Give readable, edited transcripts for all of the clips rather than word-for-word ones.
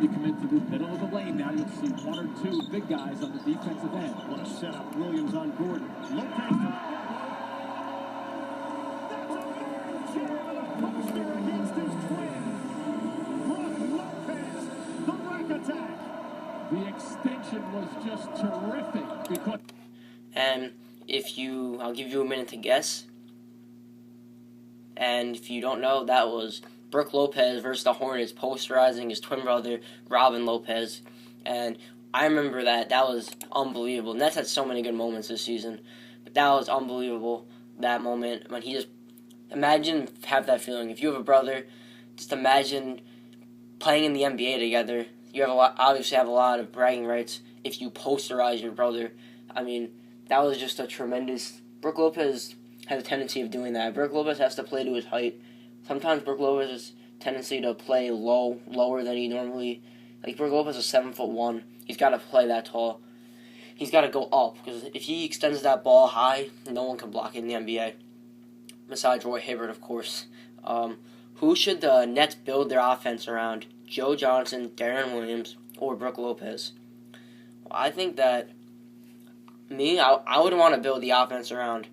You commit to the middle of the lane now. You'll see one or two big guys on the defensive end. What a setup. Williams on Gordon. Lopez to poster against his twin. Brook Lopez, the rack attack. The extension was just terrific because. And I'll give you a minute to guess. And if you don't know, that was Brook Lopez versus the Hornets, posterizing his twin brother, Robin Lopez. And I remember that. That was unbelievable. Nets had so many good moments this season. But that was unbelievable, that moment. When he just, have that feeling. If you have a brother, just imagine playing in the NBA together. You obviously have a lot of bragging rights if you posterize your brother. I mean, that was just a tremendous. Brook Lopez has a tendency of doing that. Brook Lopez has to play to his height. Sometimes Brook Lopez's tendency to play lower than he normally. Like, Brook Lopez is 7'1". He's got to play that tall. He's got to go up, because if he extends that ball high, no one can block it in the NBA. Besides Roy Hibbert, of course. Who should the Nets build their offense around? Joe Johnson, Darren Williams, or Brook Lopez? Well, I think that I would want to build the offense around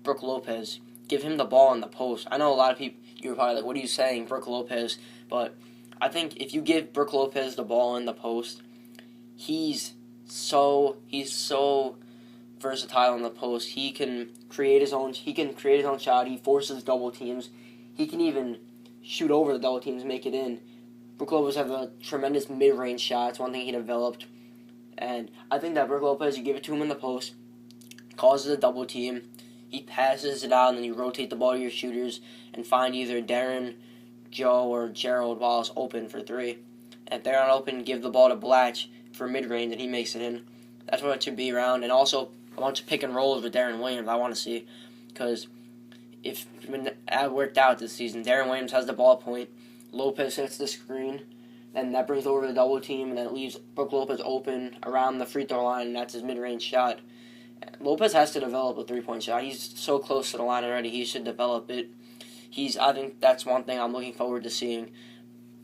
Brook Lopez. Give him the ball in the post. I know a lot of people, you're probably like, what are you saying, Brook Lopez? But I think if you give Brook Lopez the ball in the post, he's so versatile in the post. He can create his own shot. He forces double teams. He can even shoot over the double teams, make it in. Brook Lopez has a tremendous mid-range shot. It's one thing he developed. And I think that Brook Lopez, you give it to him in the post, causes a double team, he passes it out, and then you rotate the ball to your shooters and find either Darren, Joe, or Gerald while it's open for three. And if they're not open, give the ball to Blatch for mid-range, and he makes it in. That's what it should be around. And also, a bunch of pick and rolls with Darren Williams I want to see. Because when that worked out this season, Darren Williams has the ball point, Lopez hits the screen, then that brings over the double team, and then it leaves Brook Lopez open around the free throw line, and that's his mid-range shot. Lopez has to develop a three-point shot. He's so close to the line already. He should develop it. I think that's one thing I'm looking forward to seeing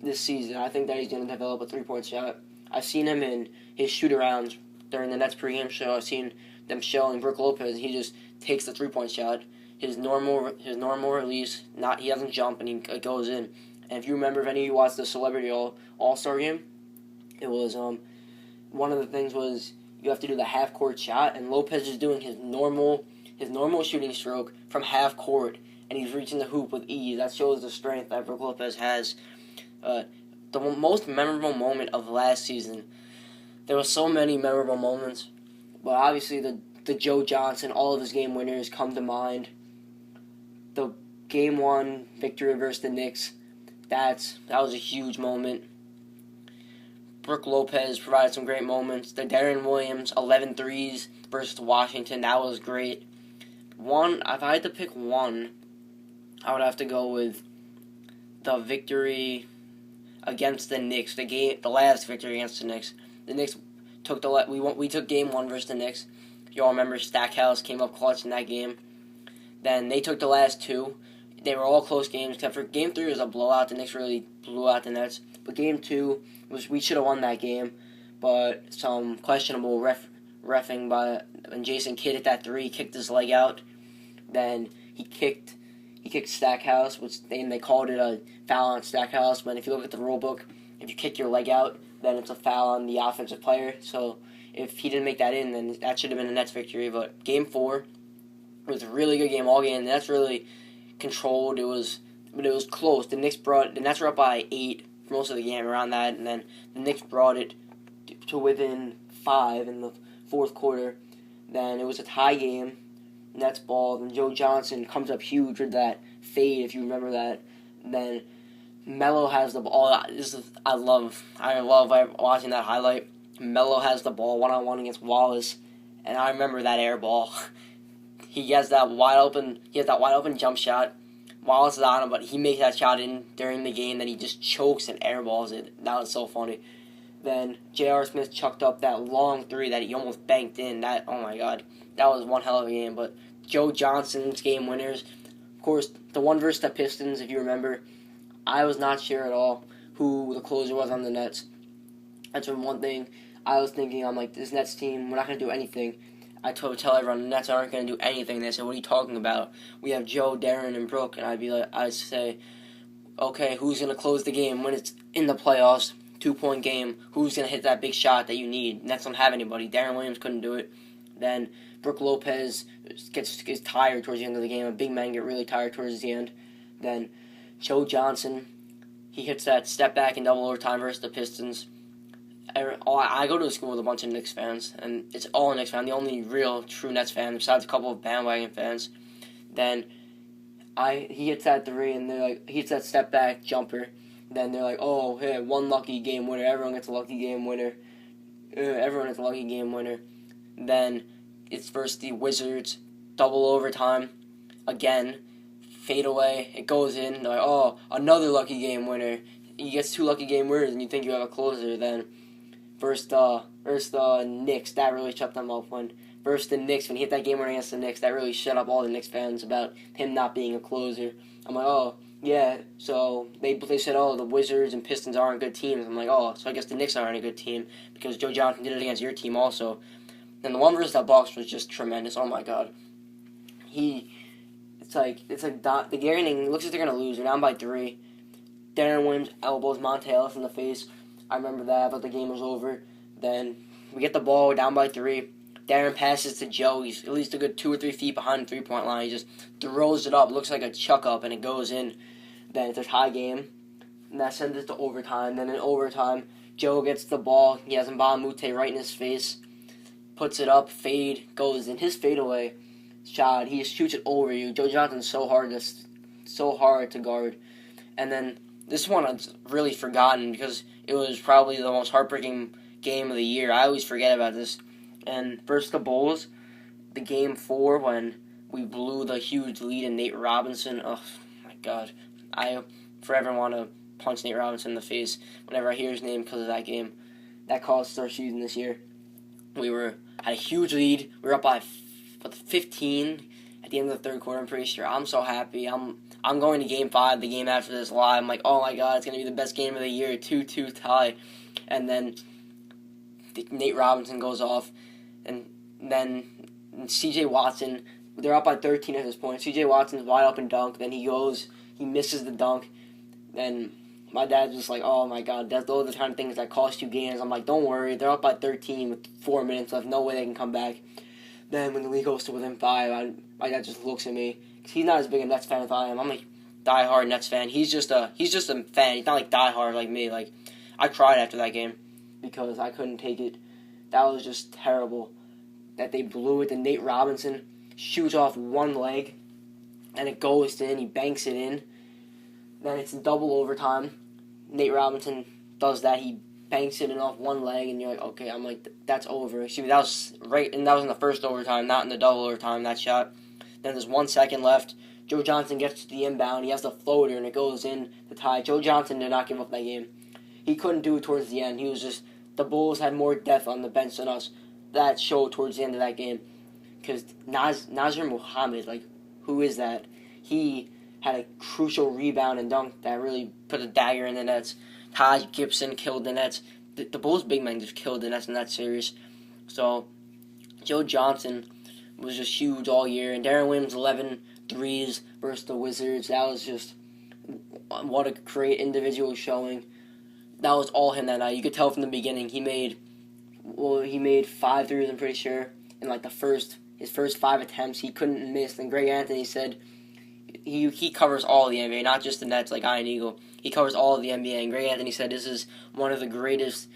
this season. I think that he's going to develop a three-point shot. I've seen him in his shoot-arounds during the Nets pregame show. I've seen them showing Brook Lopez. He just takes the three-point shot. His normal release, he doesn't jump, and it goes in. And if you remember, if any of you watched the Celebrity All-Star game, it was one of the things was you have to do the half-court shot, and Lopez is doing his normal shooting stroke from half-court, and he's reaching the hoop with ease. That shows the strength that Brook Lopez has. The most memorable moment of last season, there were so many memorable moments, but obviously the Joe Johnson, all of his game winners come to mind. The Game 1 victory versus the Knicks, that was a huge moment. Brook Lopez provided some great moments. The Darren Williams 11 threes versus Washington, that was great. If I had to pick one, I would have to go with the victory against the Knicks. The last victory against the Knicks. The Knicks took we took Game 1 versus the Knicks. You all remember Stackhouse came up clutch in that game. Then they took the last two. They were all close games, except for Game 3 was a blowout. The Knicks really blew out the Nets. But Game 2, we should have won that game. But some questionable reffing when Jason Kidd hit that three, kicked his leg out. Then he kicked Stackhouse, which they called it a foul on Stackhouse. But if you look at the rule book, if you kick your leg out, then it's a foul on the offensive player. So if he didn't make that in, then that should have been a Nets victory. But Game 4 was a really good game all game. The Nets really controlled. But it was close. The Nets were up by 8 for most of the game around that, and then the Knicks brought it to within 5 in the fourth quarter. Then it was a tie game. Nets ball. Then Joe Johnson comes up huge with that fade, if you remember that. Then Melo has the ball. I love watching that highlight. Melo has the ball one-on-one against Wallace, and I remember that air ball. He has that wide open jump shot. Wallace is on him, but he makes that shot in during the game. Then he just chokes and airballs it. That was so funny. Then J.R. Smith chucked up that long three that he almost banked in. Oh my God, that was one hell of a game. But Joe Johnson's game winners, of course, the one versus the Pistons. If you remember, I was not sure at all who the closer was on the Nets. That's one thing I was thinking. I'm like, this Nets team, we're not going to do anything. I tell everyone, the Nets aren't going to do anything. They said, what are you talking about? We have Joe, Darren, and Brooke. And I'd say, okay, who's going to close the game when it's in the playoffs, 2-point game? Who's going to hit that big shot that you need? Nets don't have anybody. Darren Williams couldn't do it. Then Brooke Lopez gets tired towards the end of the game. And big men get really tired towards the end. Then Joe Johnson, he hits that step back in double overtime versus the Pistons. I go to a school with a bunch of Knicks fans, and it's all Knicks fans. I'm the only real, true Nets fan, besides a couple of bandwagon fans. Then he hits that three, and they're like, he hits that step back jumper. Then they're like, oh, hey, one lucky game winner. Everyone gets a lucky game winner. Everyone gets a lucky game winner. Then it's versus the Wizards, double overtime. Again, fade away. It goes in. They're like, oh, another lucky game winner. He gets 2 lucky game winners, and you think you have a closer. Then versus the Knicks, that really shut them up. Versus the Knicks, when he hit that game winner against the Knicks, that really shut up all the Knicks fans about him not being a closer. I'm like, oh, yeah, so they said, oh, the Wizards and Pistons aren't good teams. I'm like, oh, so I guess the Knicks aren't a good team because Joe Johnson did it against your team also. And the one versus the Bucks was just tremendous. Oh, my God. It's like the Gary inning, looks like they're going to lose. They're down by 3. Darren Williams elbows Monte Ellis in the face. I remember that, but the game was over. Then we get the ball down by 3. Darren passes to Joe. He's at least a good 2 or 3 feet behind the 3-point line. He just throws it up. Looks like a chuck up, and it goes in. Then it's a tie game. And that sends it to overtime. Then in overtime, Joe gets the ball. He has Mbah Moute right in his face. Puts it up. Fade. Goes in. His fadeaway shot. He just shoots it over you. Joe Johnson's so hard to guard. And then this one I've really forgotten because it was probably the most heartbreaking game of the year. I always forget about this. And versus the Bulls, the game 4 when we blew the huge lead in Nate Robinson. Oh, my God. I forever want to punch Nate Robinson in the face whenever I hear his name because of that game. That cost our season this year. We had a huge lead. We were up by 15 at the end of the third quarter, I'm pretty sure. I'm so happy. I'm going to Game 5, the game after this live. I'm like, oh my God, it's going to be the best game of the year, 2-2 tie. And then Nate Robinson goes off. And then C.J. Watson, they're up by 13 at this point. C.J. Watson's wide open dunk. Then he misses the dunk. Then my dad's just like, oh my God, those are the kind of things that cost you games. I'm like, don't worry, they're up by 13 with 4 minutes left. No way they can come back. Then when the league goes to within 5, my dad just looks at me. Cause he's not as big a Nets fan as I am. I'm a diehard Nets fan. He's just a fan. He's not like diehard like me. Like, I cried after that game because I couldn't take it. That was just terrible. That they blew it. And Nate Robinson shoots off one leg, and it goes in. He banks it in. Then it's in double overtime. Nate Robinson does that. He banks it in off one leg, and you're like, okay. I'm like, that's over. Excuse me, that was right, and that was in the first overtime, not in the double overtime. That shot. Then there's 1 second left. Joe Johnson gets to the inbound. He has the floater, and it goes in to tie. Joe Johnson did not give up that game. He couldn't do it towards the end. He was just, the Bulls had more depth on the bench than us. That showed towards the end of that game. Because Nazir Muhammad, like, who is that? He had a crucial rebound and dunk that really put a dagger in the Nets. Taj Gibson killed the Nets. The Bulls' big men just killed the Nets in that series. So, Joe Johnson was just huge all year. And Darren Williams, 11 threes versus the Wizards. That was just, what a great individual showing. That was all him that night. You could tell from the beginning. He made 5 threes, I'm pretty sure. In like his first 5 attempts, he couldn't miss. And Greg Anthony said he covers all the NBA, not just the Nets like Iron Eagle. He covers all of the NBA. And Greg Anthony said this is one of the greatest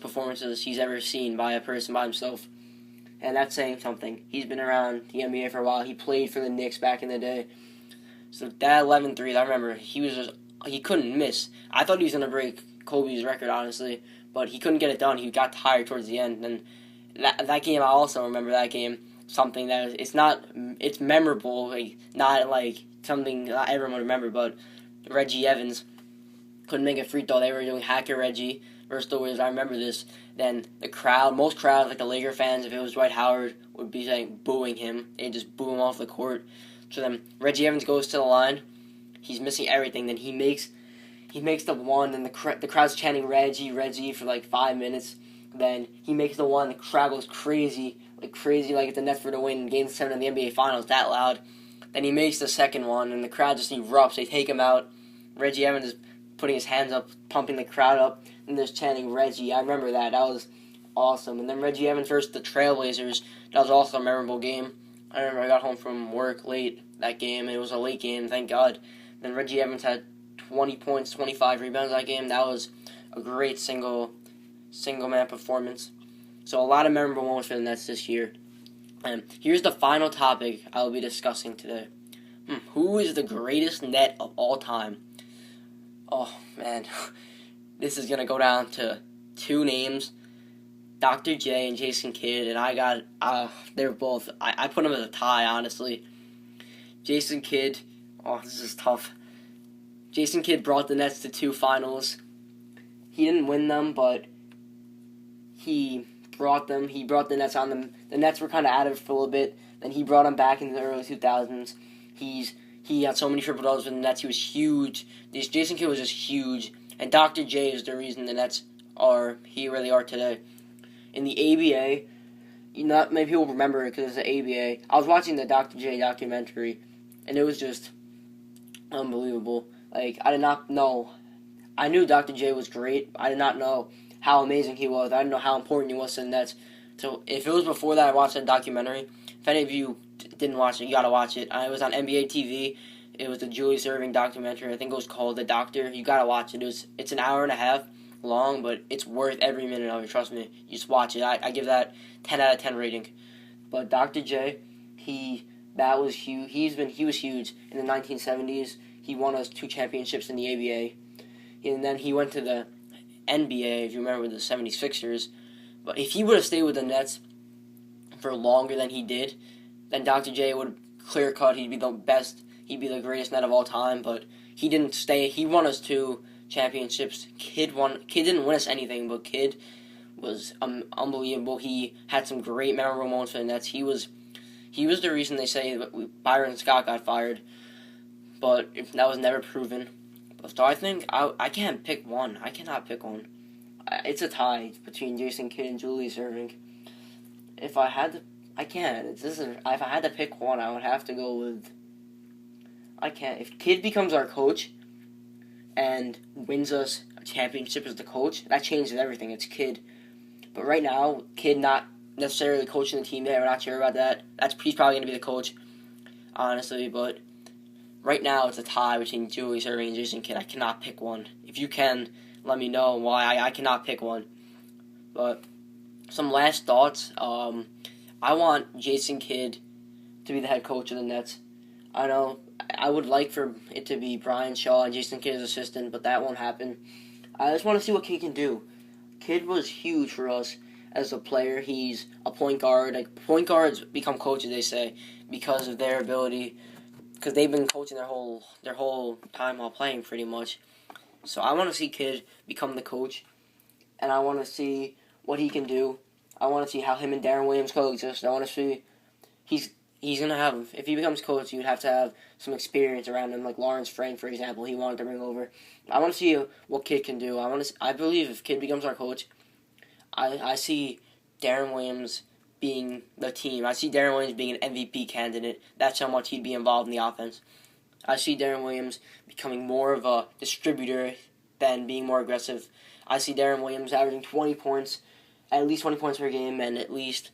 performances he's ever seen by a person by himself. And that's saying something. He's been around the NBA for a while. He played for the Knicks back in the day. So that 11 threes, I remember, he couldn't miss. I thought he was going to break Kobe's record, honestly, but he couldn't get it done. He got tired towards the end. And that game, I also remember that game. Something that it's memorable, like, not like something not everyone would remember, but Reggie Evans couldn't make a free throw. They were doing Hacker Reggie versus the Wizards. I remember this. Then the crowd, most crowds, like the Laker fans, if it was Dwight Howard, would be saying booing him. They'd just boo him off the court. So then Reggie Evans goes to the line. He's missing everything. Then he he makes the one, and the crowd's chanting Reggie for like 5 minutes. Then he makes the one, the crowd goes crazy, like if the Nets were to win Game 7 of the NBA Finals, that loud. Then he makes the second one, and the crowd just erupts. They take him out. Reggie Evans is putting his hands up, pumping the crowd up, and they're chanting Reggie. I remember that. That was awesome. And then Reggie Evans versus the Trailblazers. That was also a memorable game. I remember I got home from work late that game. It was a late game, thank God. Then Reggie Evans had 20 points, 25 rebounds that game. That was a great single-man performance. So a lot of memorable moments for the Nets this year. And here's the final topic I will be discussing today. Who is the greatest Net of all time? Oh, man. This is going to go down to two names, Dr. J and Jason Kidd, and I got, they're both, I put them as a tie, honestly. Jason Kidd, this is tough. Jason Kidd brought the Nets to 2 finals. He didn't win them, but he brought them. He brought the Nets on them. The Nets were kind of out of it for a little bit. Then he brought them back in the early 2000s. He had so many triple-doubles with the Nets. He was huge. Jason Kidd was just huge. And Dr. J is the reason the Nets are where they are today. In the ABA, not many people remember it because it's the ABA. I was watching the Dr. J documentary, and it was just unbelievable. Like, I did not know. I knew Dr. J was great. I did not know how amazing he was. I didn't know how important he was to the Nets. So if it was before that I watched that documentary, if any of you didn't watch it, you gotta watch it. It was on NBA TV. It was the Julius Erving documentary. I think it was called The Doctor. You gotta watch it. It's an hour and a half long, but it's worth every minute of it. Trust me. You just watch it. I give that 10 out of 10 rating. But Dr. J, that was huge. He was huge in the 1970s. He won us 2 championships in the ABA. And then he went to the NBA, if you remember, the 76ers. But if he would have stayed with the Nets for longer than he did, then Dr. J would clear cut. He'd be the best. He'd be the greatest Net of all time. But he didn't stay. He won us 2 championships. Kid didn't win us anything, but Kid was unbelievable. He had some great memorable moments for the Nets. He was the reason they say that Byron Scott got fired, but that was never proven. So I think I can't pick one. I cannot pick one. It's a tie between Jason Kidd and Julius Erving. If I had to, I can't. If I had to pick one, I would have to go with. I can't. If Kidd becomes our coach and wins us a championship as the coach, that changes everything. It's Kidd. But right now, Kidd not necessarily coaching the team yet. We're not sure about that. He's probably going to be the coach, honestly. But right now, it's a tie between Julius Erving and Jason Kidd. I cannot pick one. If you can, let me know why I cannot pick one. But some last thoughts. I want Jason Kidd to be the head coach of the Nets. I know I would like for it to be Brian Shaw and Jason Kidd as assistant, but that won't happen. I just want to see what Kidd can do. Kidd was huge for us as a player. He's a point guard. Like, point guards become coaches, they say, because of their ability, because they've been coaching their whole time while playing, pretty much. So I want to see Kidd become the coach, and I want to see what he can do. I want to see how him and Darren Williams coexist. I want to see he's going to have, if he becomes coach, you would have to have some experience around him, like Lawrence Frank, for example, he wanted to bring over. I want to see what Kidd can do. I believe if Kidd becomes our coach, I see Darren Williams being the team. I see Darren Williams being an MVP candidate. That's how much he'd be involved in the offense. I see Darren Williams becoming more of a distributor than being more aggressive. I see Darren Williams averaging 20 points, at least 20 points per game, and at least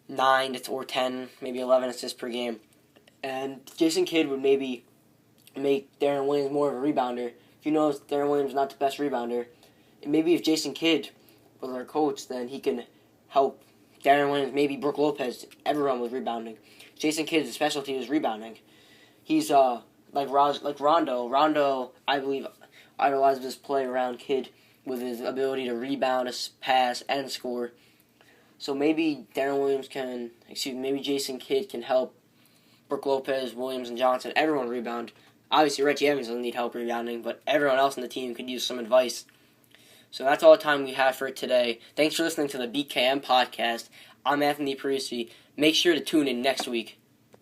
9 or 10, maybe 11 assists per game. And Jason Kidd would maybe make Darren Williams more of a rebounder. If you know Darren Williams is not the best rebounder, maybe if Jason Kidd was our coach, then he can help Darren Williams, maybe Brook Lopez, everyone was rebounding. Jason Kidd's specialty is rebounding. He's like Rondo. Rondo, I believe, idolizes his play around Kidd with his ability to rebound, pass, and score. So maybe maybe Jason Kidd can help Brook Lopez, Williams, and Johnson, everyone rebound. Obviously, Reggie Evans doesn't need help rebounding, but everyone else on the team could use some advice. So that's all the time we have for today. Thanks for listening to the BKN podcast. I'm Anthony Parisi. Make sure to tune in next week.